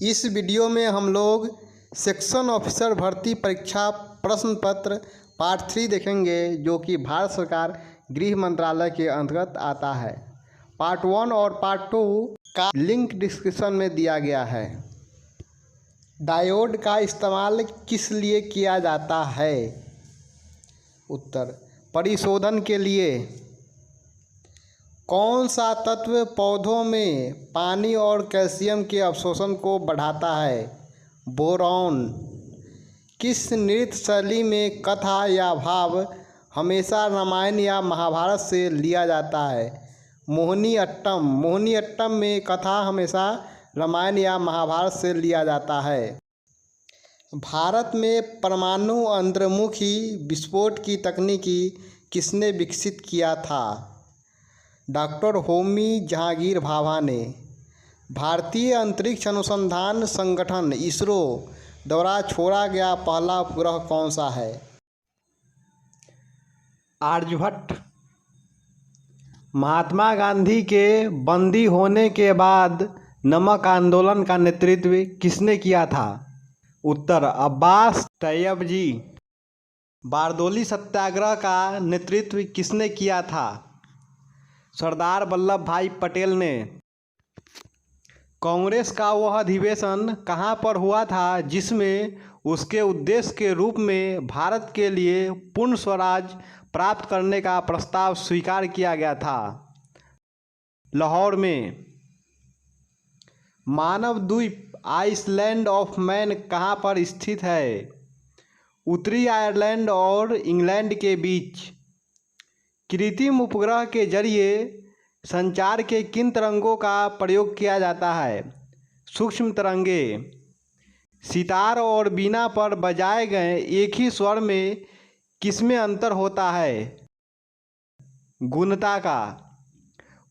इस वीडियो में हम लोग सेक्शन ऑफिसर भर्ती परीक्षा प्रश्न पत्र पार्ट 3 देखेंगे, जो कि भारत सरकार गृह मंत्रालय के अंतर्गत आता है। पार्ट 1 और पार्ट 2 का लिंक डिस्क्रिप्शन में दिया गया है। डायोड का इस्तेमाल किस लिए किया जाता है? उत्तर, परिशोधन के लिए। कौन सा तत्व पौधों में पानी और कैल्शियम के अवशोषण को बढ़ाता है? बोरॉन। किस नृत्य शैली में कथा या भाव हमेशा रामायण या महाभारत से लिया जाता है? मोहिनीअट्टम। मोहिनीअट्टम में कथा हमेशा रामायण या महाभारत से लिया जाता है। भारत में परमाणु अंतर्मुखी विस्फोट की तकनीकी किसने विकसित किया था? डॉक्टर होमी जहांगीर भाभा ने। भारतीय अंतरिक्ष अनुसंधान संगठन इसरो द्वारा छोड़ा गया पहला उपग्रह कौन सा है? आर्यभट्ट। महात्मा गांधी के बंदी होने के बाद नमक आंदोलन का नेतृत्व किसने किया था? उत्तर, अब्बास तैयब जी। बारदोली सत्याग्रह का नेतृत्व किसने किया था? सरदार वल्लभ भाई पटेल ने। कांग्रेस का वह अधिवेशन कहाँ पर हुआ था जिसमें उसके उद्देश्य के रूप में भारत के लिए पूर्ण स्वराज प्राप्त करने का प्रस्ताव स्वीकार किया गया था? लाहौर में। मानव द्वीप आइसलैंड ऑफ मैन कहाँ पर स्थित है? उत्तरी आयरलैंड और इंग्लैंड के बीच। कृत्रिम उपग्रह के जरिए संचार के किन तरंगों का प्रयोग किया जाता है? सूक्ष्म तरंगे। सितार और बीना पर बजाए गए एक ही स्वर में किसमें अंतर होता है? गुणता का।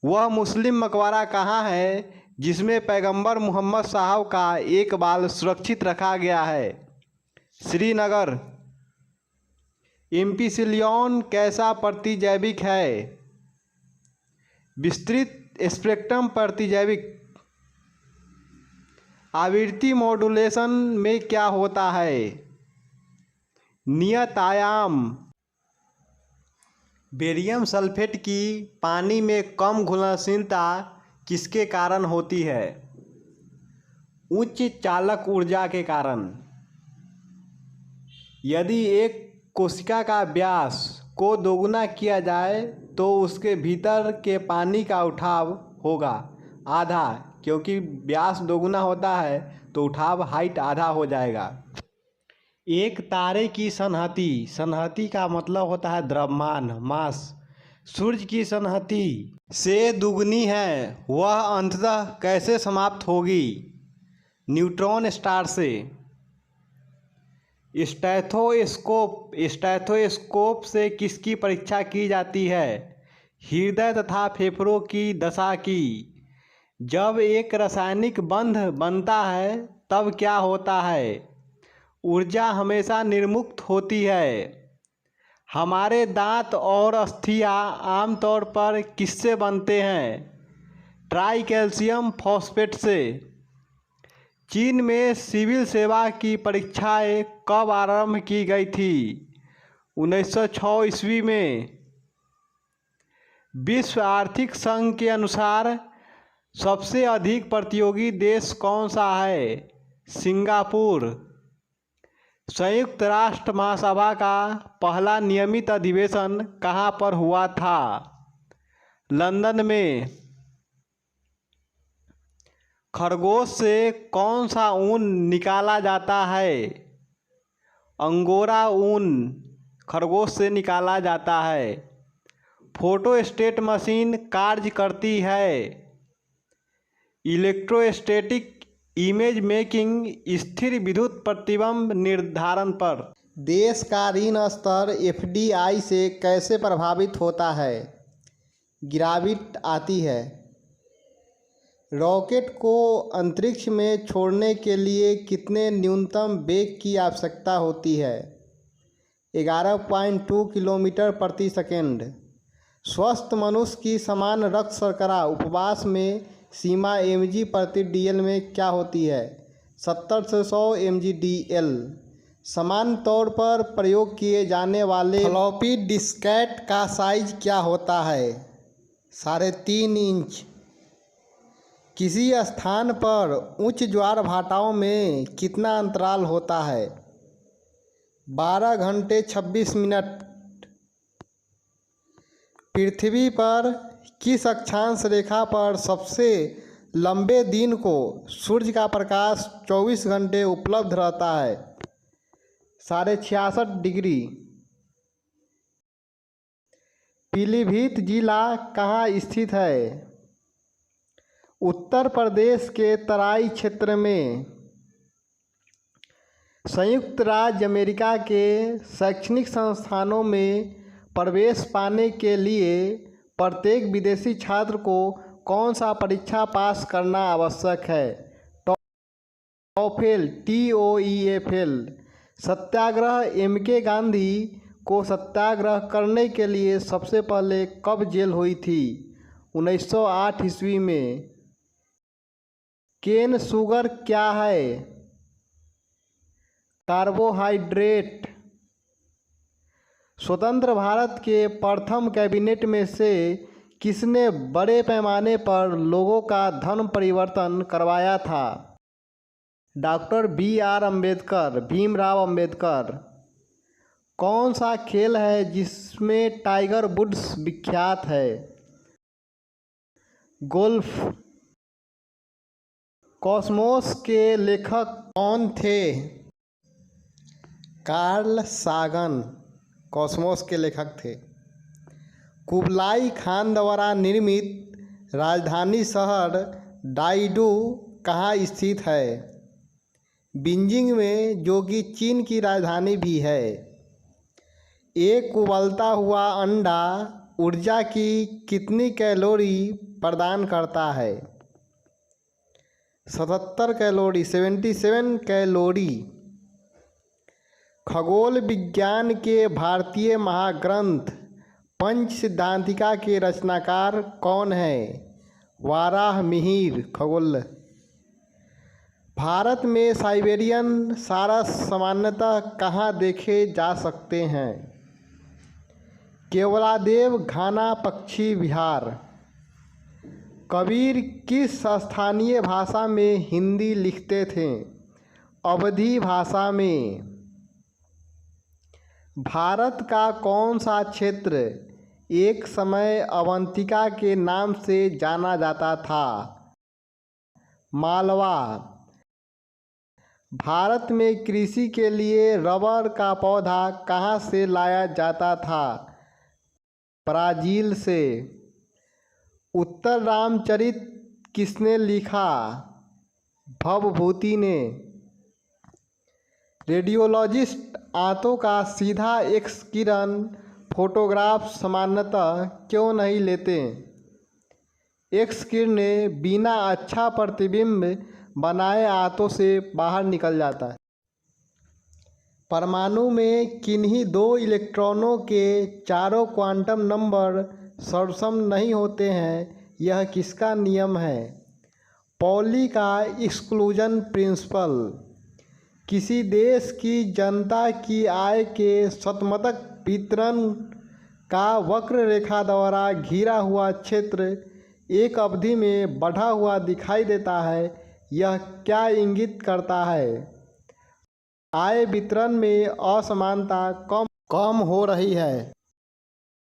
वह मुस्लिम मकबरा कहाँ है जिसमें पैगंबर मोहम्मद साहब का एक बाल सुरक्षित रखा गया है? श्रीनगर। एम्फिसिलियन कैसा प्रतिजैविक है? विस्तृत स्पेक्ट्रम प्रतिजैविक। आवृत्ति मॉड्यूलेशन में क्या होता है? नियत आयाम। बेरियम सल्फेट की पानी में कम घुलनशीलता किसके कारण होती है? उच्च चालक ऊर्जा के कारण। यदि एक कोशिका का व्यास को दोगुना किया जाए तो उसके भीतर के पानी का उठाव होगा आधा, क्योंकि व्यास दोगुना होता है तो उठाव हाइट आधा हो जाएगा। एक तारे की सन्हति, सन्हति का मतलब होता है द्रव्यमान, मास, सूर्य की सन्हति से दुगनी है, वह अंततः कैसे समाप्त होगी? न्यूट्रॉन स्टार से। स्टेथोस्कोप, स्टेथोस्कोप से किसकी परीक्षा की जाती है? हृदय तथा फेफड़ों की दशा की। जब एक रासायनिक बंध बनता है तब क्या होता है? ऊर्जा हमेशा निर्मुक्त होती है। हमारे दांत और अस्थियां आमतौर पर किससे बनते हैं? ट्राई कैल्शियम फॉस्फेट से। चीन में सिविल सेवा की परीक्षाएं कब आरंभ की गई थी? 1906 ईस्वी में। विश्व आर्थिक संघ के अनुसार सबसे अधिक प्रतियोगी देश कौन सा है? सिंगापुर। संयुक्त राष्ट्र महासभा का पहला नियमित अधिवेशन कहाँ पर हुआ था? लंदन में। खरगोश से कौन सा ऊन निकाला जाता है? अंगोरा ऊन खरगोश से निकाला जाता है। फोटोस्टेट मशीन कार्य करती है। इलेक्ट्रोस्टैटिक इमेज मेकिंग स्थिर विद्युत प्रतिबिंब निर्धारण पर। देश का ऋण स्तर एफडीआई से कैसे प्रभावित होता है? गिरावट आती है। रॉकेट को अंतरिक्ष में छोड़ने के लिए कितने न्यूनतम वेग की आवश्यकता होती है? 11.2 किलोमीटर प्रति सेकंड। स्वस्थ मनुष्य की समान रक्त शर्करा उपवास में सीमा mg प्रति dl में क्या होती है? 70 से 100 mgdl। सामान्य तौर पर प्रयोग किए जाने वाले फ्लॉपी डिस्केट का साइज क्या होता है? 3.5 इंच। किसी स्थान पर उच्च ज्वार भाटाओं में कितना अंतराल होता है? 12 घंटे 26 मिनट। पृथ्वी पर किस अक्षांश रेखा पर सबसे लंबे दिन को सूर्य का प्रकाश 24 घंटे उपलब्ध रहता है? 66.5 डिग्री। पीलीभीत जिला कहाँ स्थित है? उत्तर प्रदेश के तराई क्षेत्र में। संयुक्त राज्य अमेरिका के शैक्षणिक संस्थानों में प्रवेश पाने के लिए प्रत्येक विदेशी छात्र को कौन सा परीक्षा पास करना आवश्यक है? TOEFL, TOEFL। सत्याग्रह MK गांधी को सत्याग्रह करने के लिए सबसे पहले कब जेल हुई थी? 1908 ईस्वी में। केन शुगर क्या है? कार्बोहाइड्रेट। स्वतंत्र भारत के प्रथम कैबिनेट में से किसने बड़े पैमाने पर लोगों का धर्म परिवर्तन करवाया था? Doctor BR Ambedkar, Bhimrao Ambedkar. कौन सा खेल है जिसमें टाइगर वुड्स विख्यात है? गोल्फ। कॉस्मोस के लेखक कौन थे? कार्ल सागन कॉस्मोस के लेखक थे। कुबलाई खान द्वारा निर्मित राजधानी शहर डाइडू कहाँ स्थित है? बीजिंग में, जो कि चीन की राजधानी भी है। एक उबलता हुआ अंडा ऊर्जा की कितनी कैलोरी प्रदान करता है? 77 कैलोरी, 77 कैलोरी। खगोल विज्ञान के भारतीय महाग्रंथ पंच सिद्धांतिका के रचनाकार कौन है? वाराहमिहिर। खगोल। भारत में साइबेरियन सारस सामान्यतः कहाँ देखे जा सकते हैं? केवलादेव घाना पक्षी विहार। कबीर किस स्थानीय भाषा में हिंदी लिखते थे? अवधी भाषा में। भारत का कौन सा क्षेत्र एक समय अवंतिका के नाम से जाना जाता था? मालवा। भारत में कृषि के लिए रबर का पौधा कहाँ से लाया जाता था? ब्राज़ील से। उत्तर रामचरित किसने लिखा? भवभूति ने। रेडियोलॉजिस्ट आंतों का सीधा एक्स किरण फोटोग्राफ सामान्यतः क्यों नहीं लेते? एक्स किरणें बिना अच्छा प्रतिबिंब बनाए आंतों से बाहर निकल जाता है। परमाणु में किन्हीं 2 इलेक्ट्रॉनों के चारों क्वांटम नंबर सर्वसम नहीं होते हैं, यह किसका नियम है? पॉली का एक्सक्लूजन प्रिंसिपल। किसी देश की जनता की आय के शतमतक वितरण का वक्र रेखा द्वारा घिरा हुआ क्षेत्र एक अवधि में बढ़ा हुआ दिखाई देता है, यह क्या इंगित करता है? आय वितरण में असमानता कम हो रही है।